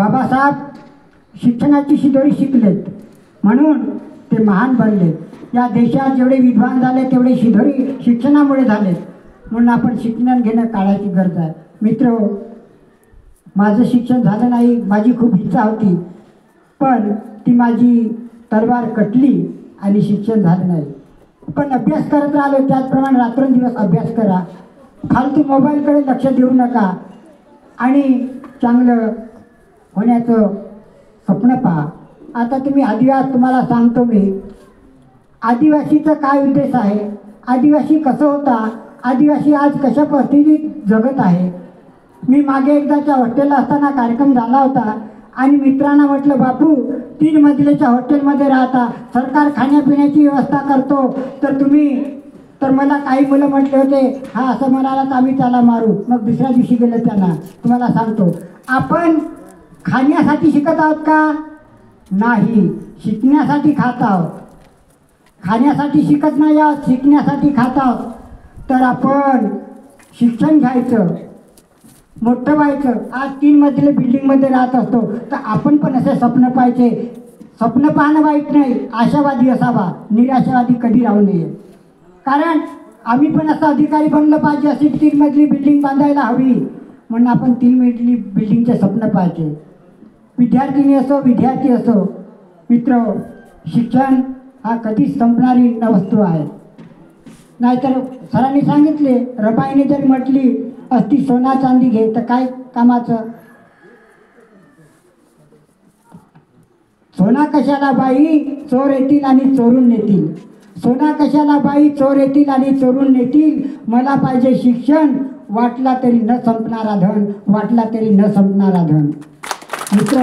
बाबासाहेब शिक्षणाची शिदोरी शिकलेत म्हणून ते महान बनले। या देशात जेवढे विद्वान झाले तेवढे शिदोरी शिक्षणामुळे झाले, म्हणून आपण शिक्षण घेणं काळाची गरज आहे। मित्र, माझं शिक्षण झालं नाही, माझी खूप इच्छा होती, पण ती माझी तलवार कटली आणि शिक्षण झालं नाही। पण अभ्यास करत राहिलो, त्याचप्रमाणे रात्रंदिवस अभ्यास करा, फालतू मोबाईलकडे लक्ष देऊ नका आणि चांगलं होण्याचं स्वप्न पहा। आता तुम्हाला सांगतो मी, आदिवासीचा काय उद्देश आहे, आदिवासी कसं होता, आदिवासी आज कशा परिस्थितीत जगत आहे। मी मागे एकदाच्या हॉस्टेलला असताना कार्यक्रम झाला होता आणि मित्रांना म्हटलं, बापू 3 मजलेच्या हॉस्टेलमध्ये राहता, सरकार खाण्यापिण्याची व्यवस्था करतो, तर मला काही मुलं म्हटले होते, हा असं म्हणाला तर आम्ही त्याला मारू। मग दुसऱ्या दिवशी गेलं त्यांना। तुम्हाला सांगतो, आपण खाण्यासाठी शिकत आहोत का? नाही, शिकण्यासाठी खात आहोत। खाण्यासाठी शिकत नाही आहोत, शिकण्यासाठी खात आहोत। तर आपण शिक्षण घ्यायचं, मोठं व्हायचं। आज 3 मजले बिल्डिंगमध्ये राहत असतो तर आपण पण असे स्वप्न पाहायचे। स्वप्न पाहणं वाईट नाही, आशावादी असावा, निराशावादी कधी राहू नये। कारण आम्ही पण असं अधिकारी बनलं पाहिजे, अशी 3 मजली बिल्डिंग बांधायला हवी, म्हणून आपण 3 मजली बिल्डिंगचे स्वप्न पाहायचे। विद्यार्थिनी असो, विद्यार्थी असो, मित्र, शिक्षण हा कधीच संपणारी वस्तू आहे। नाहीतर सरांनी सांगितले, रबाईने जर म्हटली असती सोना चांदी घे तर काय कामाचं? सोना कशाला बाई, चोर येतील आणि चोरून नेतील। सोना कशाला बाई, चोर येतील आणि चोरून नेतील। मला पाहिजे शिक्षण, वाटला तरी न संपणारा धन, वाटला तरी न संपणारा धन। मित्र,